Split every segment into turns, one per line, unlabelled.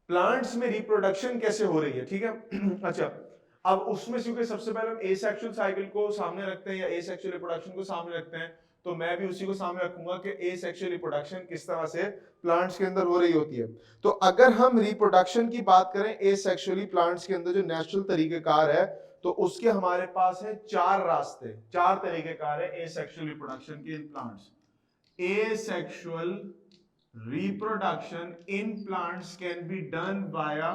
Plants में reproduction कैसे हो रही है, ठीक है। अच्छा, अब उसमें क्योंकि सबसे पहले हम एसेक्सुअल साइकिल को सामने रखते हैं या एसेक्सुअल रिप्रोडक्शन को सामने रखते हैं, तो मैं भी उसी को सामने रखूंगा कि एसेक्सुअल रिप्रोडक्शन किस तरह से प्लांट्स के अंदर हो रही होती है। तो अगर हम रिप्रोडक्शन की बात करें एसेक्सुअली प्लांट्स के अंदर जो नेचुरल तरीकेकार है, तो उसके हमारे पास है चार रास्ते, चार तरीकेकार है एसेक्सुअल रिप्रोडक्शन के in plants. Asexual reproduction in plants can be done via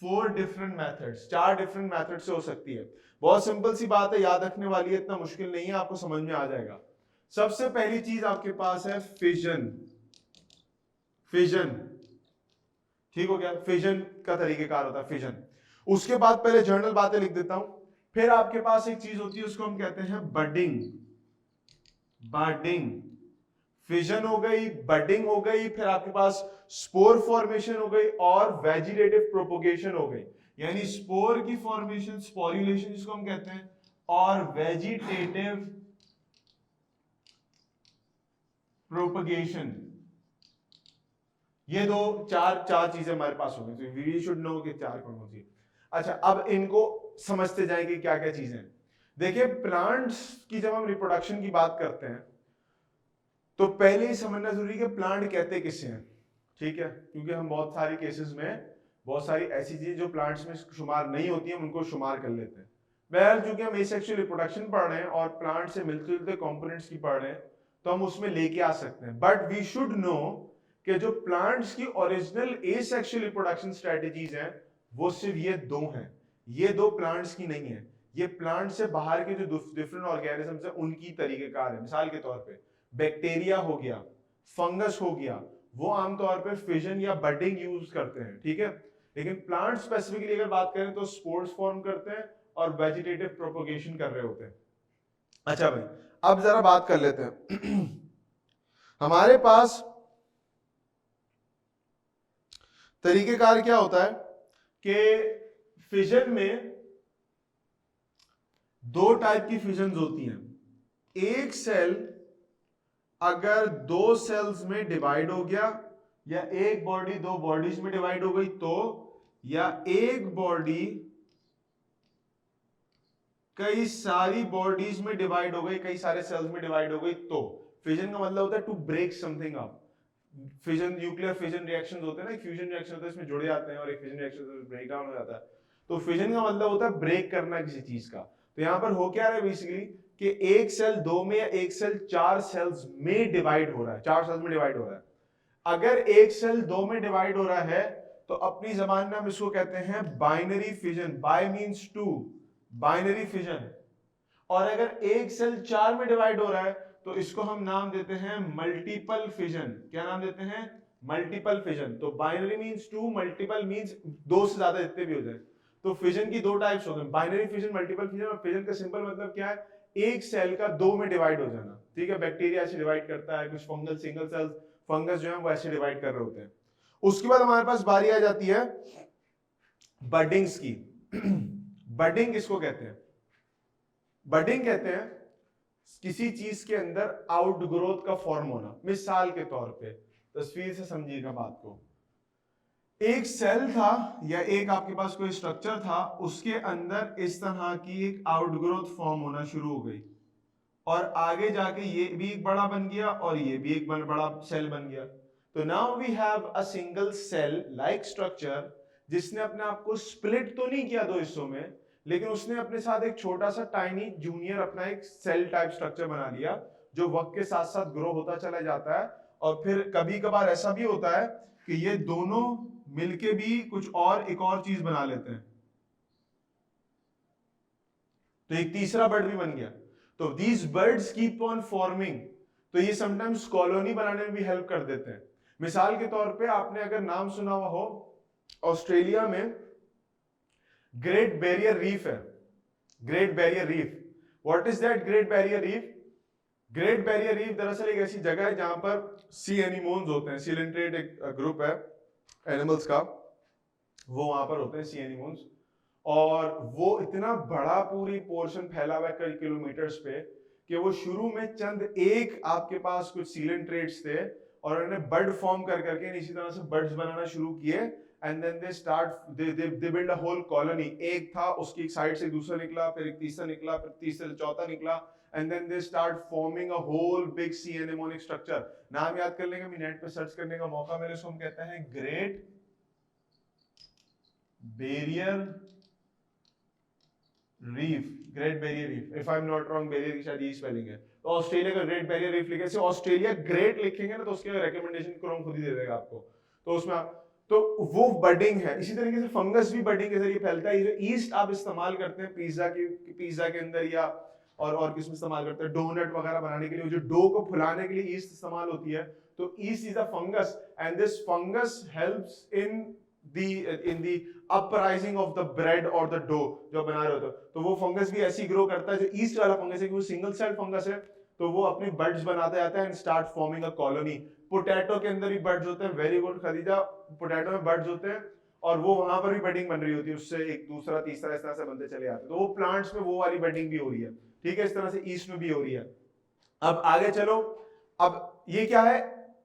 4 different methods, 4 different methods से हो सकती है। बहुत सिंपल सी बात है, याद रखने वाली है, इतना मुश्किल नहीं है, आपको समझ में आ जाएगा। सबसे पहली चीज आपके पास है फिजन। फिजन, ठीक हो गया, फिजन का तरीकेकार होता है फिजन। उसके बाद पहले जर्नल बातें लिख देता हूं, फिर आपके पास एक चीज होती है उसको हम कहते हैं बडिंग। बडिंग, फिजन हो गई, बडिंग हो गई, फिर आपके पास स्पोर फॉर्मेशन हो गई और वेजिटेटिव प्रोपोगेशन हो गई। यानी स्पोर की फॉर्मेशन, स्पोरुलेशन जिसको हम कहते हैं, और वेजिटेटिव प्रोपोगेशन। ये दो चार चीजें हमारे पास हो गई, वी शुड नो कि चार कौन कौन सी। अच्छा, अब इनको समझते जाएं कि क्या क्या चीजें। देखिए, प्लांट्स की जब हम रिप्रोडक्शन की बात करते हैं तो पहले ही समझना जरूरी है कि प्लांट कहते किसे हैं, ठीक है, क्योंकि हम बहुत सारे केसेस में बहुत सारी ऐसी चीजें जो प्लांट्स में शुमार नहीं होती हैं उनको शुमार कर लेते हैं। बहरहाल चूंकि हम एसेक्सुअल रिप्रोडक्शन पढ़ रहे हैं और प्लांट से मिलते जुलते कंपोनेंट्स की पढ़ रहे हैं, तो हम उसमें लेके आ सकते हैं, बट वी शुड नो कि जो प्लांट्स की ओरिजिनल एसेक्सुअल रिप्रोडक्शन स्ट्रेटजीज हैं वो सिर्फ ये दो हैं। ये दो प्लांट्स की नहीं है, ये प्लांट से बाहर के जो डिफरेंट ऑर्गेनिजम्स हैं उनकी तरीकेकार है। मिसाल के तौर पे बैक्टीरिया हो गया, फंगस हो गया, वो आमतौर पर फिजन या बडिंग यूज करते हैं, ठीक है। लेकिन प्लांट स्पेसिफिकली अगर बात करें तो स्पोर्स फॉर्म करते हैं और वेजिटेटिव प्रोपोगेशन कर रहे होते हैं। अच्छा भाई, अब जरा बात कर लेते हैं हमारे पास तरीकेकार क्या होता है कि फिजन में दो टाइप की फिजन होती हैं। एक सेल अगर दो सेल्स में डिवाइड हो गया, या एक बॉडी दो बॉडीज में डिवाइड हो गई तो, या एक बॉडी कई सारी बॉडीज में डिवाइड हो गई, कई सारे सेल्स में डिवाइड हो गई, तो फिजन का मतलब होता है to break something up. Fission, nuclear fission reactions होते हैं ना, एक फ्यूजन रिएक्शन होता है इसमें जुड़े जाते हैं और एक फिजन रिएक्शन ब्रेक डाउन हो जाता है। तो फिजन का मतलब होता है ब्रेक करना किसी चीज का। तो यहां पर हो क्या रहा है बेसिकली कि एक सेल दो में या एक सेल चार सेल्स में डिवाइड हो रहा है, चार सेल्स में डिवाइड हो रहा है। अगर एक सेल दो में डिवाइड हो रहा है तो अपनी जबान में हम इसको कहते हैं binary fission. Bi means two, binary fission. और अगर एक सेल चार में डिवाइड हो रहा है तो इसको हम नाम देते हैं मल्टीपल फिजन। क्या नाम देते हैं? Multiple fission. तो binary means two, multiple means दो से ज्यादा जितने भी हो जाए। तो फिजन की दो टाइप्स हो गए, बाइनरी फिजन, मल्टीपल फिजन। और फिजन का सिंपल मतलब क्या है? एक सेल का दो में डिवाइड हो जाना, ठीक है। बैक्टीरिया ऐसे डिवाइड करता है, कुछ फंगल सिंगल सेल फंगस जो है वो ऐसे डिवाइड कर रहे होते हैं। उसके बाद हमारे पास बारी आ जाती है बडिंग्स की। बडिंग किसको कहते हैं? बडिंग कहते हैं किसी चीज के अंदर आउटग्रोथ का फॉर्म होना। मिसाल के तौर पे तस्वीर से समझिएगा बात को, एक सेल था या एक आपके पास कोई स्ट्रक्चर था, उसके अंदर इस तरह की एक आउटग्रोथ फॉर्म होना शुरू हो गई और आगे जाके ये भी एक बड़ा बन गया और ये भी एक बड़ा सेल बन गया। तो now we have a single cell like structure जिसने अपने आप को स्प्लिट तो नहीं किया दो हिस्सों में, लेकिन उसने अपने साथ एक छोटा सा टाइनी जूनियर अपना एक सेल टाइप स्ट्रक्चर बना लिया जो वक्त के साथ साथ ग्रो होता चला जाता है। और फिर कभी कभार ऐसा भी होता है कि ये दोनों मिलके भी कुछ और एक और चीज बना लेते हैं, तो एक तीसरा बर्ड भी बन गया। तो these birds keep on forming. तो ये समटाइम्स कॉलोनी बनाने में भी हेल्प कर देते हैं। मिसाल के तौर पे आपने अगर नाम सुना हुआ हो, ऑस्ट्रेलिया में ग्रेट बैरियर रीफ है। Great barrier reef, what is that great barrier reef? Great barrier reef दरअसल एक ऐसी जगह है जहां पर सी एनिमोन्स होते हैं। सीलेंट्रेट एक ग्रुप है एनिमल्स का, वो वहां पर होते हैं सी एनिमोन्स। और वो इतना बड़ा पूरी पोर्शन फैला हुआ है कई किलोमीटर्स पे कि वो शुरू में चंद एक आपके पास कुछ सीलेंट्रेट्स थे और उन्होंने बर्ड फॉर्म कर करके इसी तरह से बर्ड्स बनाना शुरू किए and then they start they build a whole colony. एक था, उसकी एक साइड से दूसरा निकला, फिर एक तीसरा निकला, फिर तीसरे से चौथा निकला, and then they start forming a whole big sea anemonic structure. नाम याद कर लेंगे, नेट पे सर्च करने का मौका मिले, इसको हम कहते हैं great barrier reef. Great barrier reef, if I am not wrong, barrier की शायद यही स्पेलिंग है। तो ऑस्ट्रेलिया का ग्रेट बैरियर रीफ लिखे, ऑस्ट्रेलिया ग्रेट लिखेंगे ना तो उसके रिकमेंडेशन क्रोम खुद ही दे देगा आपको। तो उसमें तो वो बडिंग है। इसी तरीके से फंगस भी बडिंग के जरिए फैलता है। जो ईस्ट आप इस्तेमाल करते हैं पिज्जा के अंदर या और किसमें इस्तेमाल करते हैं, डोनट वगैरह बनाने के लिए, जो डो को फुलाने के लिए ईस्ट इस्तेमाल होती है। तो east is a fungus and this fungus helps in the uprising of the bread or the dough जो बना रहे होते हो। तो वो फंगस भी ऐसी ग्रो करता है। जो ईस्ट वाला फंगस है वो सिंगल सेल फंगस है, तो वो अपनी बड्स बनाते जाता है and start forming a colony. Potato के अंदर भी बड्स होते हैं, वेरी गुड खदीजा, पोटैटो में बड्स होते हैं और वो वहां पर भी बडिंग बन रही होती है, उससे एक दूसरा तीसरा इस तरह से बनते चले जाते हैं। तो वो प्लांट्स में वो वाली बडिंग भी हो रही है, ठीक है, इस तरह से ईस्ट में भी हो रही है। अब आगे चलो, अब ये क्या है,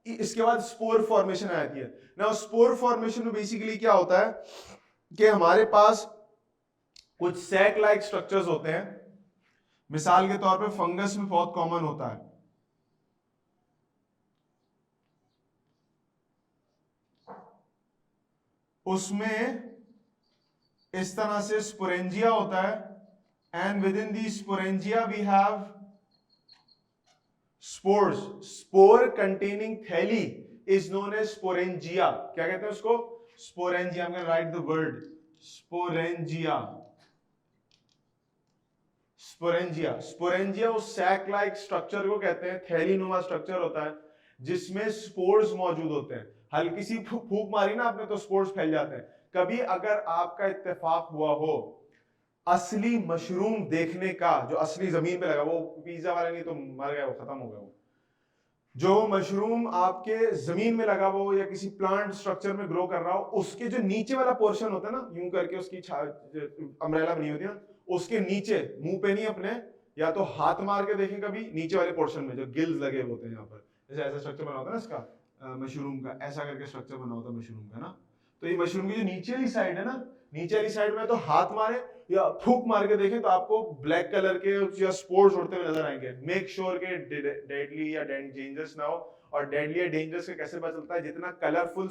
इसके बाद स्पोर फॉर्मेशन आती है ना। स्पोर फॉर्मेशन में बेसिकली क्या होता है कि हमारे पास कुछ सैक लाइक स्ट्रक्चर्स होते हैं। मिसाल के तौर पे फंगस में बहुत कॉमन होता है, उसमें इस तरह से स्पोरेंजिया होता है and within the sporangia we have spores. Spore containing थैली इज नोन एज स्पोरेंजिया। क्या कहते हैं उसको? Sporangia. I'm gonna write the word sporangia. Sporangia, sporangia उस सैक लाइक स्ट्रक्चर को कहते हैं, थैली नुमा स्ट्रक्चर होता है जिसमें स्पोर्स मौजूद होते हैं। हल्की सी फूंक मारी ना आपने तो स्पोर्स फैल जाते हैं। कभी अगर आपका इत्तेफाक हुआ हो असली मशरूम देखने का, जो असली जमीन पे लगा, वो पिज्जा वाला नहीं तो मर गया, वो खत्म हो गया, वो जो मशरूम आपके जमीन में लगा हो या किसी प्लांट स्ट्रक्चर में ग्रो कर रहा हो, उसके जो नीचे वाला पोर्शन होता है ना, यूं करके उसकी अम्ब्रेला बनी होती है ना, उसके नीचे, मुंह पे नहीं अपने, या तो हाथ मार के देखें कभी नीचे वाले पोर्शन में जो गिल्स लगे होते हैं यहाँ पर, जैसे ऐसा स्ट्रक्चर बना होता है ना इसका मशरूम का, ऐसा करके स्ट्रक्चर बना होता है मशरूम का ना। तो ये मशरूम की जो नीचे वाली साइड है ना, नीचे वाली साइड में तो हाथ मारे या फूक मार के देखें तो आपको ब्लैक कलर के या स्पोर्स उड़ते हुए नजर आएंगे। मेक श्योर के डेडली या डेंजरस ना हो। और डेडली या डेंजरस का कैसे पता चलता है? जितना कलरफुल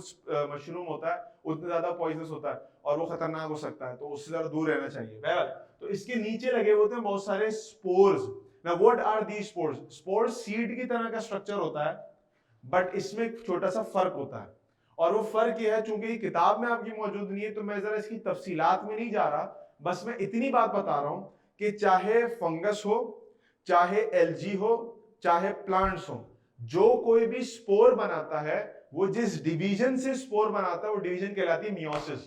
मशरूम होता है उतना ज्यादा पॉइजनस होता है और वो खतरनाक हो सकता है, तो उससे ज्यादा दूर रहना चाहिए। बहरहाल, तो इसके नीचे लगे होते हैं बहुत सारे spores. Now what are these spores? Spores seed की तरह का स्ट्रक्चर होता है, बट इसमें एक छोटा सा फर्क होता है, और वो फर्क ये है, चूंकि ये किताब में आपकी मौजूद नहीं है तो मैं जरा इसकी तफसीलात में नहीं जा रहा, बस मैं इतनी बात बता रहा हूं कि चाहे फंगस हो, चाहे एल्गी हो, चाहे प्लांट्स हो, जो कोई भी स्पोर बनाता है वो जिस डिवीजन से स्पोर बनाता है वो डिवीजन कहलाती है मियोसिस।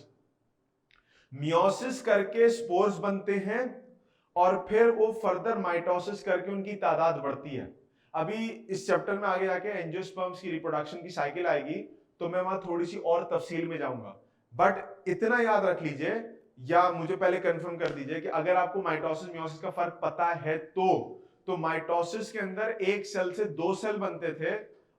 मियोसिस करके स्पोर्स बनते हैं और फिर वो फर्दर माइटोसिस करके उनकी तादाद बढ़ती है। अभी इस चैप्टर में आगे जाके एंजियोस्पर्म्स की रिप्रोडक्शन की साइकिल आएगी तो मैं वहां थोड़ी सी और तफसील में जाऊंगा, बट इतना याद रख लीजिए या मुझे पहले कंफर्म कर दीजिए कि अगर आपको माइटोसिस मियोसिस का फर्क पता है तो माइटोसिस के अंदर एक सेल से दो सेल बनते थे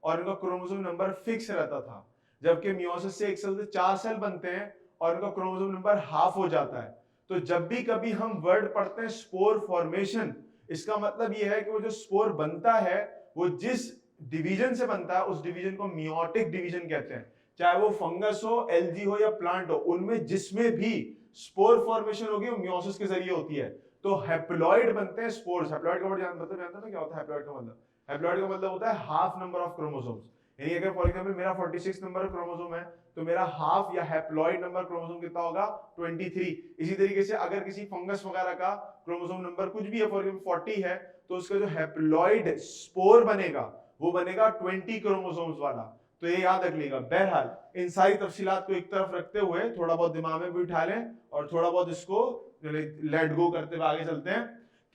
और इनका क्रोमोसोम नंबर फिक्स रहता था, जबकि मियोसिस से एक सेल से चार सेल बनते हैं और इनका क्रोमोसोम नंबर हाफ हो जाता है। तो जब भी कभी हम वर्ड पढ़ते हैं स्पोर फॉर्मेशन, इसका मतलब यह है कि वो जो स्पोर बनता है वो जिस डिवीजन से बनता है उस डिवीजन को मियोटिक डिवीजन कहते हैं। चाहे वो फंगस हो, एल्गी हो या प्लांट हो, उनमें जिसमें भी स्पोर फॉर्मेशन होगी वो मियोसिस के जरिए होती है। तो हैप्लॉइड बनते हैं स्पोर्स। हैप्लॉइड का मतलब जानते हो ना क्या होता है? हैप्लॉइड का मतलब, हैप्लॉइड का मतलब होता है हाफ नंबर ऑफ क्रोमोसोम्स। यानी अगर फॉर एग्जांपल मेरा 46 नंबर क्रोमोसोम है तो मेरा हाफ या हैप्लॉइड नंबर क्रोमोसोम कितना होगा? 23। इसी तरीके से अगर किसी फंगस वगैरह का क्रोमोसोम नंबर कुछ भी है, फॉर एग्जांपल 40 है, तो उसका जो हैप्लॉइड स्पोर बनेगा वो बनेगा 20 क्रोमोसोम्स वाला। तो ये याद रख लीजिएगा। बहरहाल इन सारी तफसीलात को एक तरफ रखते हुए थोड़ा बहुत दिमाग में भी उठा लें और थोड़ा बहुत इसको लेट गो करते हुए आगे चलते हैं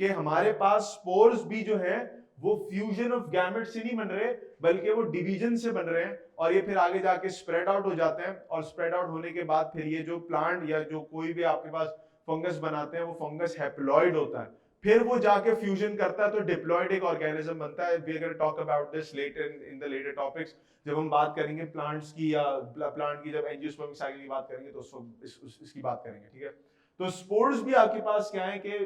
कि हमारे पास स्पोर्स भी जो है वो फ्यूजन ऑफ गैमेट से नहीं बन रहे बल्कि वो डिवीजन से बन रहे हैं, और ये फिर आगे जाके स्प्रेड आउट हो जाते हैं, और स्प्रेड आउट होने के बाद फिर ये जो प्लांट या जो कोई भी आपके पास फंगस बनाते हैं वो फंगस हैप्लॉइड होता है। फिर वो जाके फ्यूजन करता है तो डिप्लॉयड एक ऑर्गेनिज्म बनता है। We are going to talk about this later in the later topics, जब हम बात करेंगे प्लांट्स की या प्लांट की, जब एंजियोस्पर्मिक साइकिल की बात करेंगे तो इसकी बात करेंगे, ठीक है। तो स्पोर्स भी आपके पास क्या है कि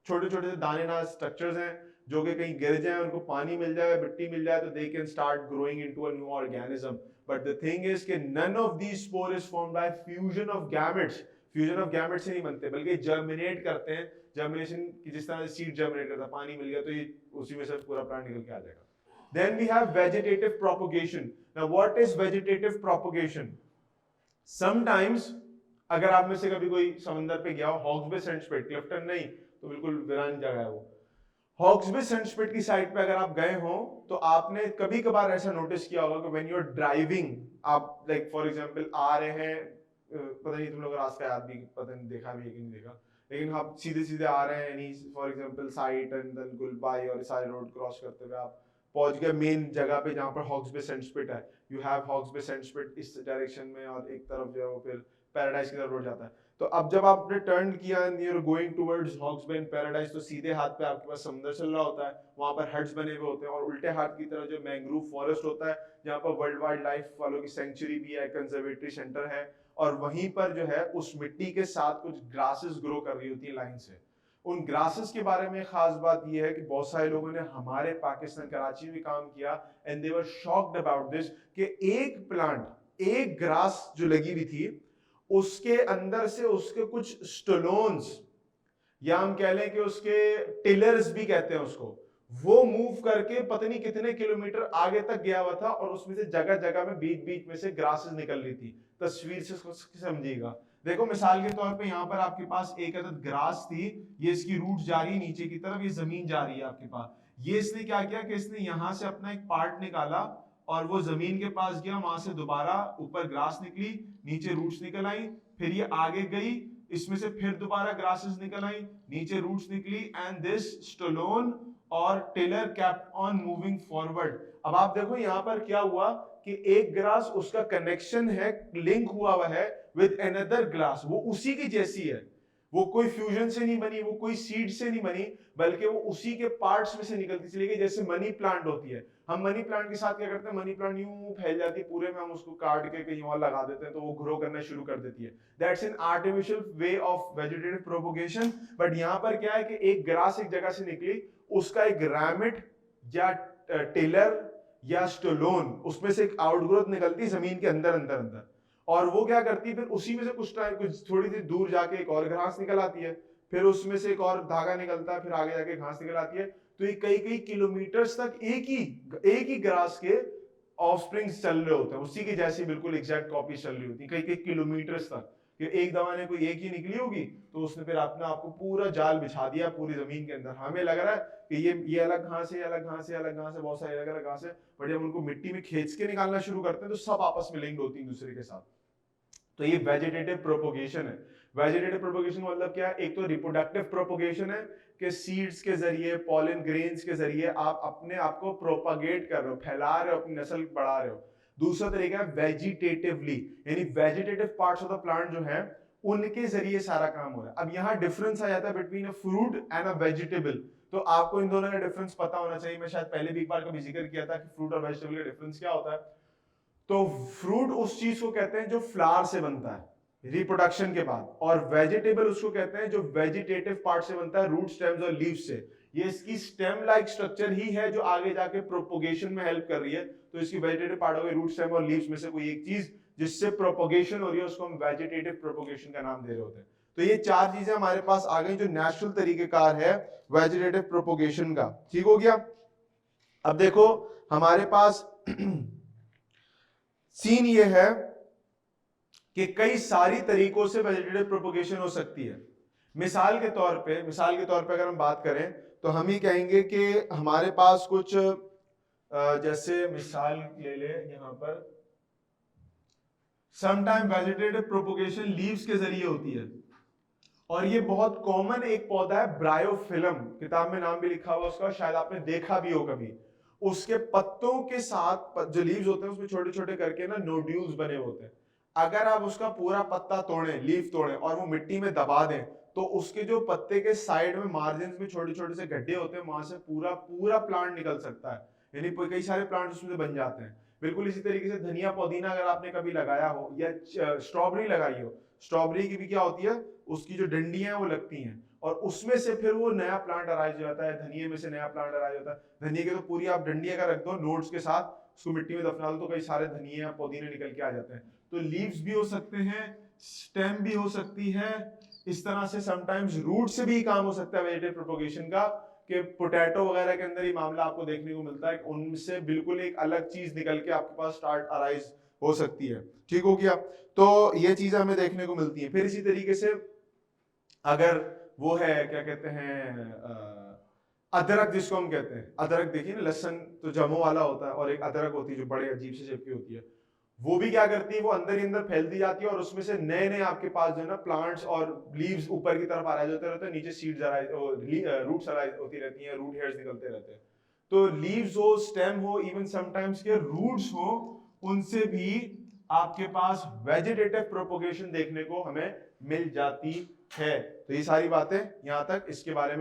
छोटे छोटे दानेदार स्ट्रक्चर्स हैं जो कि कहीं गिर जाए, उनको पानी मिल जाए, मिट्टी मिल जाए, तो they can start growing into a new organism. But the thing is कि none of these spore is formed by fusion of gametes. Fusion of gametes से नहीं बनते, बल्कि जर्मिनेट करते हैं। जर्मिनेशन की जिस तरह सीड जर्मिनेट करता है, पानी मिल गया तो ये उसी में से पूरा प्लांट निकल के आ जाएगा। Then we have vegetative propagation. Now what is vegetative propagation? Sometimes अगर आप में से कभी कोई समंदर पे गया हो, hogs Bay Saint spit, Clifton नहीं तो बिल्कुल वीरान जगह है वो, हॉग्स बे सेंट स्पिट की साइड पे अगर आप गए हो तो आपने कभी कभार ऐसा नोटिस किया होगा कि व्हेन यू आर ड्राइविंग, आप लाइक फॉर एग्जांपल आ रहे हैं, पता नहीं तुम लोग रास्ता याद भी पता नहीं देखा भी है कि नहीं देखा, लेकिन आप सीधे सीधे आ रहे हैं, for example site and then Gulbai और सारे रोड क्रॉस करते हुए आप पहुंच गए मेन जगह पे जहां पर हॉग्स बे सेंट स्पिट है। You have Hawks Bay Sandspit इस डायरेक्शन में, और एक तरफ जो है वो फिर पैराडाइज की तरफ रोड जाता है। तो अब जब आपने टर्न किया and you are going towards Hawks Bay and Paradise, तो सीधे हाथ पे आपके पास समुद्र चल रहा होता है, वहां पर हट्स बने हुए होते हैं, और उल्टे हाथ की तरफ जो मैंग्रोव फॉरेस्ट होता है जहां पर वर्ल्ड वाइल्ड लाइफ वालों की सेंचुरी भी है, कंजर्वेटरी सेंटर है, और वहीं पर जो है उस मिट्टी के साथ कुछ ग्रासेस ग्रो कर रही होती है लाइन से। उन ग्रासेस के बारे में खास बात यह है कि बहुत सारे लोगों ने हमारे पाकिस्तान कराची में काम किया and they were shocked about this कि एक प्लांट, एक ग्रास जो लगी हुई थी उसके अंदर से उसके कुछ स्टोलोन्स, या हम कह लें कि उसके टिलर्स भी कहते हैं उसको, वो मूव करके पता नहीं कितने किलोमीटर आगे तक गया हुआ था, और उसमें से जगह जगह में बीच बीच में से ग्रासेस निकल रही थी। तस्वीर से समझिएगा, देखो मिसाल के तौर पे यहाँ पर आपके पास एक अदद ग्रास थी, ये इसकी रूट जा रही है नीचे की तरफ, ये जमीन जा रही है आपके पास। ये इसने क्या किया कि इसने यहाँ से अपना एक पार्ट निकाला और वो जमीन के पास गया, वहां से दोबारा ऊपर ग्रास निकली, नीचे रूट्स निकल आई, फिर ये आगे गई, इसमें से फिर दोबारा ग्रासेस निकल आई, नीचे रूट्स निकली, एंड दिस स्टोलोन और tiller kept on moving forward. अब आप देखो यहाँ पर क्या हुआ कि एक ग्रास उसका कनेक्शन है, लिंक हुआ है विद अनदर ग्रास, वो उसी की जैसी है, वो कोई फ्यूजन से नहीं बनी, वो कोई सीड से नहीं बनी, बल्कि वो उसी के पार्ट्स में से निकलती चली गई। जैसे मनी प्लांट होती है, हम मनी प्लांट के साथ क्या करते हैं, मनी प्लांट यूं फैल जाती है पूरे में, हम उसको काट के कहीं और लगा देते हैं तो वो ग्रो करना शुरू कर देती है। That's an artificial way of vegetative propagation. But यहाँ पर क्या है कि एक ग्रास एक जगह से निकली, उसका एक रैमिट या टिलर या स्टोलोन, उसमें से एक आउटग्रोथ निकलती है जमीन के अंदर अंदर अंदर, और वो क्या करती है फिर उसी में से कुछ टाइम, कुछ थोड़ी सी दूर जाके एक और घास निकल आती है, फिर उसमें से एक और धागा निकलता है, फिर आगे जाके घास निकल आती है। तो ये कई कई किलोमीटर्स तक एक ही ग्रास के ऑफस्प्रिंग्स चल रहे होते हैं, उसी की जैसी बिल्कुल एग्जैक्ट कॉपी चल रही होती है कई कई किलोमीटर्स तक। एक दवा ने कोई एक ही निकली होगी तो उसने फिर अपने आपको पूरा जाल बिछा दिया पूरी जमीन के अंदर। हमें लग रहा है कि ये अलग घास है, अलग घास है, अलग घास है, बहुत सारी अलग अलग घास है, बट जब उनको मिट्टी में खींच के निकालना शुरू करते हैं तो सब आपस में लिंक्ड होती है दूसरे के साथ। तो ये वेजिटेटिव प्रोपोगेशन है। वेजिटेटिव प्रोपोगेशन मतलब क्या है, एक तो रिप्रोडक्टिव प्रोपोगेशन है कि सीड्स के जरिए, पॉलन ग्रेन्स के जरिए आप अपने आप को प्रोपागेट कर रहे हो, फैला रहे हो, अपनी नस्ल बढ़ा रहे हो। दूसरा तरीका है वेजिटेटिवली, यानी vegetative parts of the plant जो है उनके जरिए सारा काम हो रहा है। अब यहाँ डिफरेंस आ जाता है between a fruit and a vegetable. तो आपको इन दोनों का डिफरेंस पता होना चाहिए। मैं शायद पहले भी एक बार कभी जिक्र किया था कि फ्रूट और वेजिटेबल का डिफरेंस क्या होता है। तो फ्रूट उस चीज को कहते हैं जो फ्लावर से बनता है रिप्रोडक्शन के बाद, और वेजिटेबल उसको कहते हैं जो वेजिटेटिव पार्ट से बनता है, रूट, स्टेम्स और लीव्स से। ये इसकी स्टेम लाइक स्ट्रक्चर ही है जो आगे जाके प्रोपोगेशन में हेल्प कर रही है। तो इसकी वेजिटेटिव पार्ट हो गई रूट, स्टेम और लीव्स में से कोई एक चीज जिससे प्रोपोगेशन हो रही है, उसको हम वेजिटेटिव प्रोपोगेशन का नाम दे रहे होते हैं। तो ये चार चीजें हमारे पास आ गई जो नेचुरल तरीकेकार है वेजिटेटिव प्रोपोगेशन का। ठीक हो गया। अब देखो हमारे पास सीन ये है कि कई सारी तरीकों से वेजिटेटिव प्रोपोगेशन हो सकती है। मिसाल के तौर पे अगर हम बात करें तो हम ये कहेंगे कि हमारे पास कुछ जैसे मिसाल ले ले यहां पर, समटाइम वेजिटेटिव प्रोपोगेशन लीव्स के जरिए होती है, और ये बहुत कॉमन एक पौधा है ब्रायोफिलम, किताब में नाम भी लिखा हुआ उसका, शायद आपने देखा भी हो कभी। उसके पत्तों के साथ जो लीव्स होते हैं उसमें छोटे छोटे करके ना नोड्यूल्स बने होते हैं। अगर आप उसका पूरा पत्ता तोड़ें, लीफ तोड़ें और वो मिट्टी में दबा दें, तो उसके जो पत्ते के साइड में मार्जिन में छोटे छोटे से गड्ढे होते हैं, वहां से पूरा पूरा प्लांट निकल सकता है, यानी कई सारे प्लांट उसमें से बन जाते हैं। बिल्कुल इसी तरीके से धनिया पुदीना अगर आपने कभी लगाया हो या स्ट्रॉबेरी लगाई हो, स्ट्रॉबेरी की भी क्या होती है, उसकी जो डंडियां हैं वो लगती हैं और उसमें से फिर वो नया प्लांट अराइज हो जाता है, धनिये में से नया प्लांट अराइज होता है। धनिये के तो पूरी आप डंडी अगर रख दो नोट्स के साथ, उसको मिट्टी में दफना दो, तो कई सारे धनिये या पुदीने निकल के आ जाते हैं। तो लीव्स भी हो सकते हैं, स्टेम भी हो सकती है, इस तरह से समटाइम्स रूट से भी काम हो सकता है वेजिटेटिव प्रोपोगेशन का, कि पोटैटो वगैरह के अंदर ही मामला आपको देखने को मिलता है, उनसे बिल्कुल एक अलग चीज निकल के आपके पास स्टार्ट अराइज हो सकती है। ठीक हो गया, तो ये चीजें हमें देखने को मिलती है। फिर इसी तरीके से अगर वो है क्या कहते हैं अदरक, जिसको हम कहते हैं अदरक, देखिए ना लहसुन तो जमो वाला होता है और एक अदरक होती है जो बड़े अजीब से शेप की होती है, वो भी क्या करती है, वो अंदर ही अंदर फैलती जाती है और उसमें से नए नए आपके पास जो है ना प्लांट्स और लीव्स ऊपर की तरफ अराइज होते रहते हैं, नीचे सीड्स अराइज रूट्स अराइज होती रहती हैं, रूट हेयर्स निकलते रहते हैं। तो लीव्स हो, स्टेम हो, इवन समटाइम्स के रूट्स हो, उनसे भी आपके पास वेजिटेटिव प्रोपोगेशन देखने को हमें मिल जाती है। तो ये सारी बातें यहां तक इसके बारे में